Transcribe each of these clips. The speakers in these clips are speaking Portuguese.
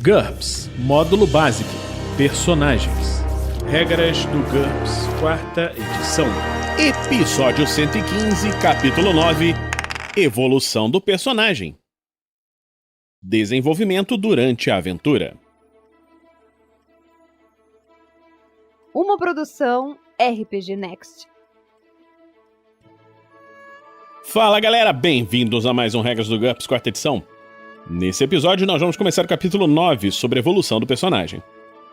GURPS Módulo Básico Personagens. Regras do GURPS, 4ª edição. Episódio 115, capítulo 9. Evolução do personagem. Desenvolvimento durante a aventura. Uma produção RPG Next. Fala galera, bem-vindos a mais um Regras do GURPS, 4ª edição. Nesse episódio nós vamos começar o capítulo 9 sobre a evolução do personagem.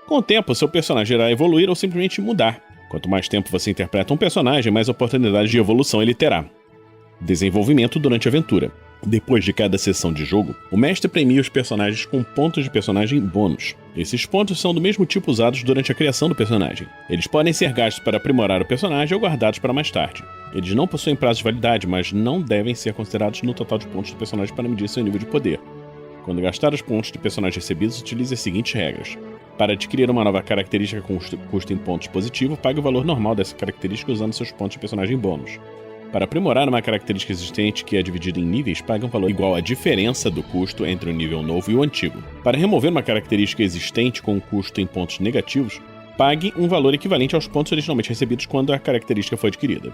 Com o tempo, seu personagem irá evoluir ou simplesmente mudar. Quanto mais tempo você interpreta um personagem, mais oportunidades de evolução ele terá. Desenvolvimento durante a aventura. Depois de cada sessão de jogo, o mestre premia os personagens com pontos de personagem bônus. Esses pontos são do mesmo tipo usados durante a criação do personagem. Eles podem ser gastos para aprimorar o personagem ou guardados para mais tarde. Eles não possuem prazo de validade, mas não devem ser considerados no total de pontos do personagem para medir seu nível de poder. Quando gastar os pontos de personagem recebidos, utilize as seguintes regras. Para adquirir uma nova característica com custo em pontos positivo, pague o valor normal dessa característica usando seus pontos de personagem bônus. Para aprimorar uma característica existente que é dividida em níveis, pague um valor igual à diferença do custo entre o nível novo e o antigo. Para remover uma característica existente com custo em pontos negativos, pague um valor equivalente aos pontos originalmente recebidos quando a característica foi adquirida.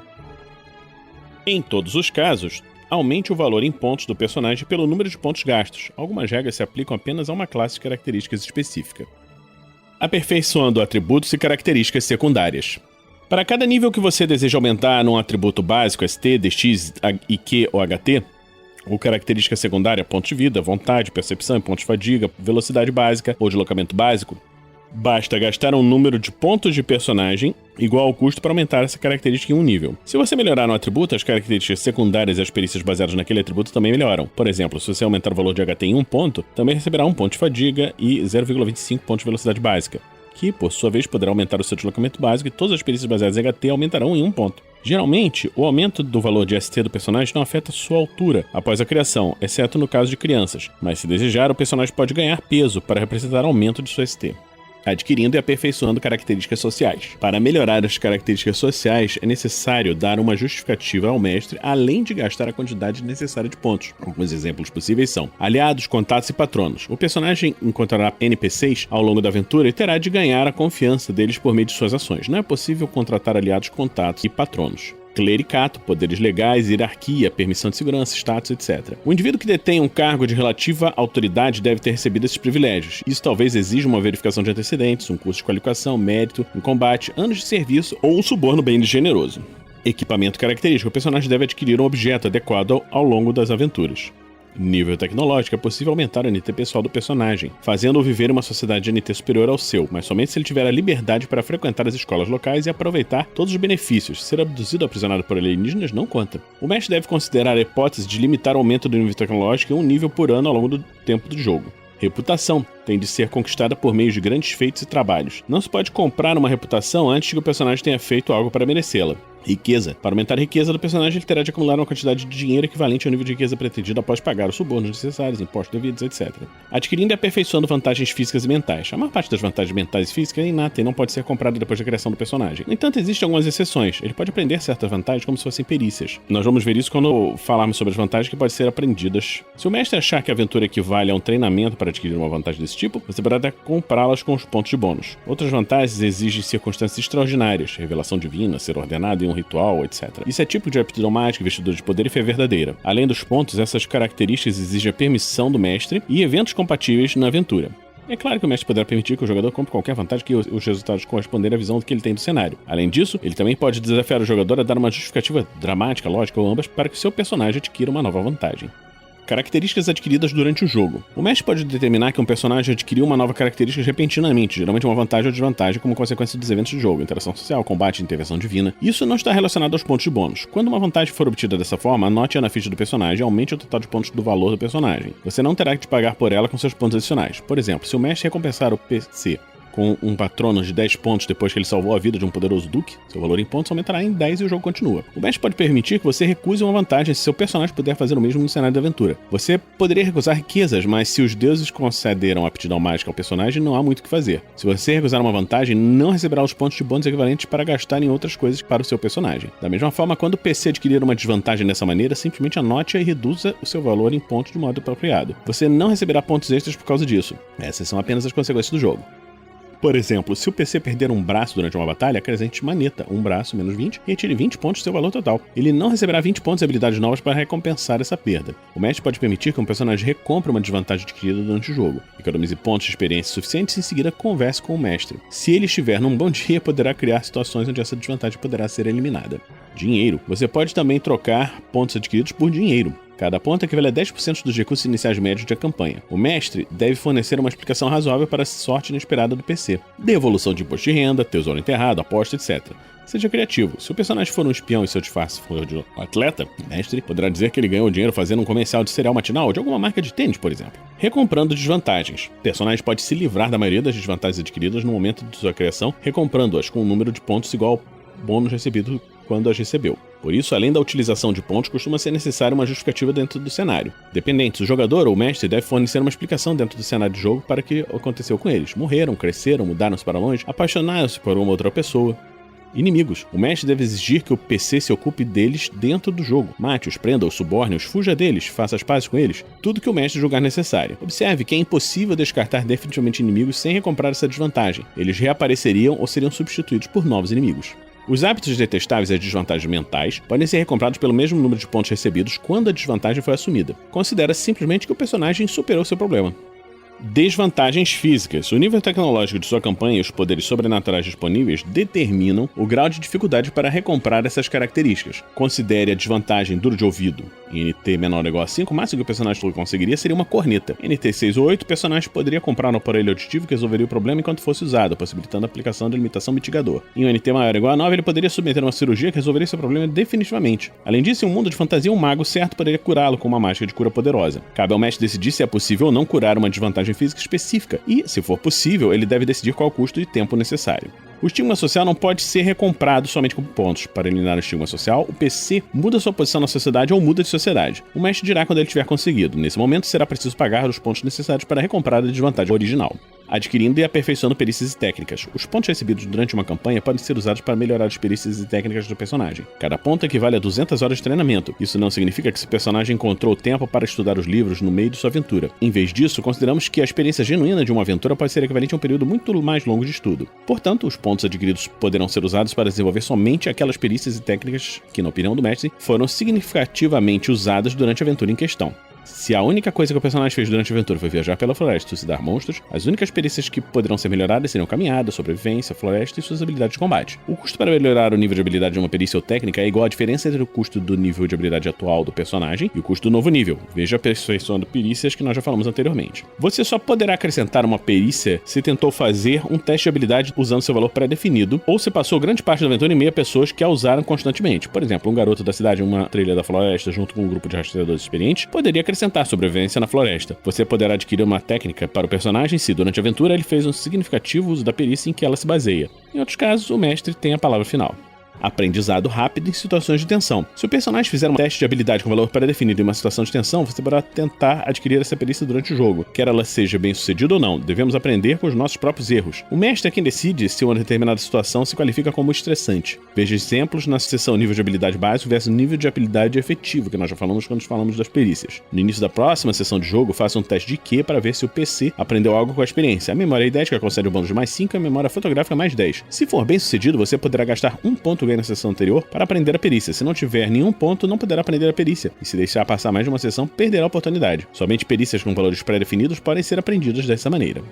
Em todos os casos, aumente o valor em pontos do personagem pelo número de pontos gastos. Algumas regras se aplicam apenas a uma classe de características específica. Aperfeiçoando atributos e características secundárias. Para cada nível que você deseja aumentar num atributo básico, ST, DX, IQ ou HT, ou característica secundária, pontos de vida, vontade, percepção, pontos de fadiga, velocidade básica ou deslocamento básico, basta gastar um número de pontos de personagem igual ao custo para aumentar essa característica em um nível. Se você melhorar um atributo, as características secundárias e as perícias baseadas naquele atributo também melhoram. Por exemplo, se você aumentar o valor de HT em 1 ponto, também receberá 1 ponto de fadiga e 0,25 pontos de velocidade básica, que, por sua vez, poderá aumentar o seu deslocamento básico e todas as perícias baseadas em HT aumentarão em 1 ponto. Geralmente, o aumento do valor de ST do personagem não afeta sua altura após a criação, exceto no caso de crianças, mas se desejar, o personagem pode ganhar peso para representar aumento de sua ST. Adquirindo e aperfeiçoando características sociais. Para melhorar as características sociais, é necessário dar uma justificativa ao mestre, além de gastar a quantidade necessária de pontos. Alguns exemplos possíveis são aliados, contatos e patronos. O personagem encontrará NPCs ao longo da aventura e terá de ganhar a confiança deles por meio de suas ações. Não é possível contratar aliados, contatos e patronos. Clericato, poderes legais, hierarquia, permissão de segurança, status, etc. O indivíduo que detém um cargo de relativa autoridade deve ter recebido esses privilégios. Isso talvez exija uma verificação de antecedentes, um curso de qualificação, mérito, um combate, anos de serviço ou um suborno bem generoso. Equipamento característico. O personagem deve adquirir um objeto adequado ao longo das aventuras. Nível tecnológico. É possível aumentar o NT pessoal do personagem, fazendo-o viver em uma sociedade de NT superior ao seu, mas somente se ele tiver a liberdade para frequentar as escolas locais e aproveitar todos os benefícios. Ser abduzido ou aprisionado por alienígenas não conta. O mestre deve considerar a hipótese de limitar o aumento do nível tecnológico em 1 nível por ano ao longo do tempo do jogo. Reputação tem de ser conquistada por meio de grandes feitos e trabalhos. Não se pode comprar uma reputação antes que o personagem tenha feito algo para merecê-la. Riqueza. Para aumentar a riqueza do personagem, ele terá de acumular uma quantidade de dinheiro equivalente ao nível de riqueza pretendido após pagar os subornos necessários, impostos devidos, etc. Adquirindo e aperfeiçoando vantagens físicas e mentais. A maior parte das vantagens mentais e físicas é inata e não pode ser comprada depois da criação do personagem. No entanto, existem algumas exceções. Ele pode aprender certas vantagens como se fossem perícias. Nós vamos ver isso quando falarmos sobre as vantagens que podem ser aprendidas. Se o mestre achar que a aventura equivale a um treinamento para adquirir uma vantagem desse tipo, você poderá comprá-las com os pontos de bônus. Outras vantagens exigem circunstâncias extraordinárias, revelação divina, ser ordenado em um ritual, etc. Isso é tipo de aptidão mágica, investidura de poder e fé verdadeira. Além dos pontos, essas características exigem a permissão do mestre e eventos compatíveis na aventura. É claro que o mestre poderá permitir que o jogador compre qualquer vantagem que os resultados corresponderem à visão que ele tem do cenário. Além disso, ele também pode desafiar o jogador a dar uma justificativa dramática, lógica ou ambas para que seu personagem adquira uma nova vantagem. Características adquiridas durante o jogo. O mestre pode determinar que um personagem adquiriu uma nova característica repentinamente, geralmente uma vantagem ou desvantagem como consequência dos eventos do jogo, interação social, combate, intervenção divina. Isso não está relacionado aos pontos de bônus. Quando uma vantagem for obtida dessa forma, anote-a na ficha do personagem e aumente o total de pontos do valor do personagem. Você não terá que pagar por ela com seus pontos adicionais. Por exemplo, se o mestre recompensar o PC com um patrono de 10 pontos depois que ele salvou a vida de um poderoso duque, seu valor em pontos aumentará em 10 e o jogo continua. O mestre pode permitir que você recuse uma vantagem se seu personagem puder fazer o mesmo no cenário da aventura. Você poderia recusar riquezas, mas se os deuses concederam aptidão mágica ao personagem, não há muito o que fazer. Se você recusar uma vantagem, não receberá os pontos de bônus equivalentes para gastar em outras coisas para o seu personagem. Da mesma forma, quando o PC adquirir uma desvantagem dessa maneira, simplesmente anote-a e reduza o seu valor em pontos de modo apropriado. Você não receberá pontos extras por causa disso. Essas são apenas as consequências do jogo. Por exemplo, se o PC perder um braço durante uma batalha, acrescente maneta, um braço menos 20, e retire 20 pontos do seu valor total. Ele não receberá 20 pontos de habilidades novas para recompensar essa perda. O mestre pode permitir que um personagem recompre uma desvantagem adquirida durante o jogo. Economize pontos de experiência suficientes e em seguida converse com o mestre. Se ele estiver num bom dia, poderá criar situações onde essa desvantagem poderá ser eliminada. Dinheiro. Você pode também trocar pontos adquiridos por dinheiro. Cada ponto equivale a 10% dos recursos iniciais médios da campanha. O mestre deve fornecer uma explicação razoável para a sorte inesperada do PC. Devolução de imposto de renda, tesouro enterrado, aposta, etc. Seja criativo. Se o personagem for um espião e seu disfarce for de atleta, o mestre poderá dizer que ele ganhou dinheiro fazendo um comercial de cereal matinal ou de alguma marca de tênis, por exemplo. Recomprando desvantagens. O personagem pode se livrar da maioria das desvantagens adquiridas no momento de sua criação, recomprando-as com um número de pontos igual ao bônus recebido quando as recebeu. Por isso, além da utilização de pontos, costuma ser necessária uma justificativa dentro do cenário. Dependente, o jogador ou o mestre deve fornecer uma explicação dentro do cenário de jogo para o que aconteceu com eles. Morreram, cresceram, mudaram-se para longe, apaixonaram-se por uma outra pessoa. Inimigos. O mestre deve exigir que o PC se ocupe deles dentro do jogo. Mate-os, prenda-os, suborne-os, fuja deles, faça as pazes com eles. Tudo que o mestre julgar necessário. Observe que é impossível descartar definitivamente inimigos sem recomprar essa desvantagem. Eles reapareceriam ou seriam substituídos por novos inimigos. Os hábitos detestáveis e as desvantagens mentais podem ser recomprados pelo mesmo número de pontos recebidos quando a desvantagem foi assumida. Considera-se simplesmente que o personagem superou seu problema. Desvantagens físicas. O nível tecnológico de sua campanha e os poderes sobrenaturais disponíveis determinam o grau de dificuldade para recomprar essas características. Considere a desvantagem duro de ouvido. Em NT menor ou igual a 5, o máximo que o personagem conseguiria seria uma corneta. Em NT 6 ou 8, o personagem poderia comprar um aparelho auditivo que resolveria o problema enquanto fosse usado, possibilitando a aplicação da limitação mitigador. Em um NT maior ou igual a 9, ele poderia submeter uma cirurgia que resolveria seu problema definitivamente. Além disso, em um mundo de fantasia, um mago certo poderia curá-lo com uma mágica de cura poderosa. Cabe ao mestre decidir se é possível ou não curar uma desvantagem física específica, e, se for possível, ele deve decidir qual o custo e tempo necessário. O estigma social não pode ser recomprado somente com pontos. Para eliminar o estigma social, o PC muda sua posição na sociedade ou muda de sociedade. O mestre dirá quando ele tiver conseguido. Nesse momento, será preciso pagar os pontos necessários para recomprar a desvantagem original. Adquirindo e aperfeiçoando perícias e técnicas. Os pontos recebidos durante uma campanha podem ser usados para melhorar as perícias e técnicas do personagem. Cada ponto equivale a 200 horas de treinamento. Isso não significa que esse personagem encontrou tempo para estudar os livros no meio de sua aventura. Em vez disso, consideramos que a experiência genuína de uma aventura pode ser equivalente a um período muito mais longo de estudo. Portanto, os pontos adquiridos poderão ser usados para desenvolver somente aquelas perícias e técnicas que, na opinião do mestre, foram significativamente usadas durante a aventura em questão. Se a única coisa que o personagem fez durante a aventura foi viajar pela floresta e suicidar monstros, as únicas perícias que poderão ser melhoradas seriam caminhada, sobrevivência, floresta e suas habilidades de combate. O custo para melhorar o nível de habilidade de uma perícia ou técnica é igual à diferença entre o custo do nível de habilidade atual do personagem e o custo do novo nível. Veja a aperfeiçoando perícias que nós já falamos anteriormente. Você só poderá acrescentar uma perícia se tentou fazer um teste de habilidade usando seu valor pré-definido, ou se passou grande parte da aventura em meio a pessoas que a usaram constantemente. Por exemplo, um garoto da cidade em uma trilha da floresta junto com um grupo de rastreadores experientes poderia acrescentar sobrevivência na floresta. Você poderá adquirir uma técnica para o personagem se, durante a aventura, ele fez um significativo uso da perícia em que ela se baseia. Em outros casos, o mestre tem a palavra final. Aprendizado rápido em situações de tensão. Se o personagem fizer um teste de habilidade com valor pré-definido em uma situação de tensão, você poderá tentar adquirir essa perícia durante o jogo. Quer ela seja bem sucedida ou não, devemos aprender com os nossos próprios erros. O mestre é quem decide se uma determinada situação se qualifica como estressante. Veja exemplos na seção nível de habilidade básico versus nível de habilidade efetivo, que nós já falamos quando falamos das perícias. No início da próxima sessão de jogo, faça um teste de IQ para ver se o PC aprendeu algo com a experiência. A memória idética concede o bônus de mais 5 e a memória fotográfica mais 10. Se for bem sucedido, você poderá gastar um ponto na sessão anterior para aprender a perícia. Se não tiver nenhum ponto, não poderá aprender a perícia. E se deixar passar mais de uma sessão, perderá a oportunidade. Somente perícias com valores pré-definidos podem ser aprendidas dessa maneira.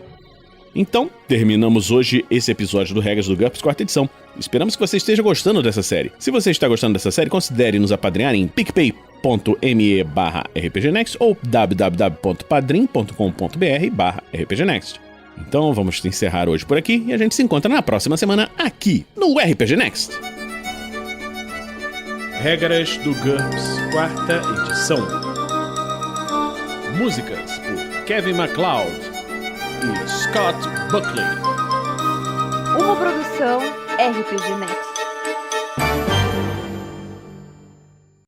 Então, terminamos hoje esse episódio do Regras do GURPS, 4ª edição. Esperamos que você esteja gostando dessa série. Se você está gostando dessa série, considere nos apadrinhar em picpay.me/rpgnext ou www.padrim.com.br/rpgnext. Então, vamos encerrar hoje por aqui e a gente se encontra na próxima semana aqui no RPG Next. Regras do GURPS, 4ª edição. Músicas por Kevin MacLeod e Scott Buckley. Uma produção RPG Next.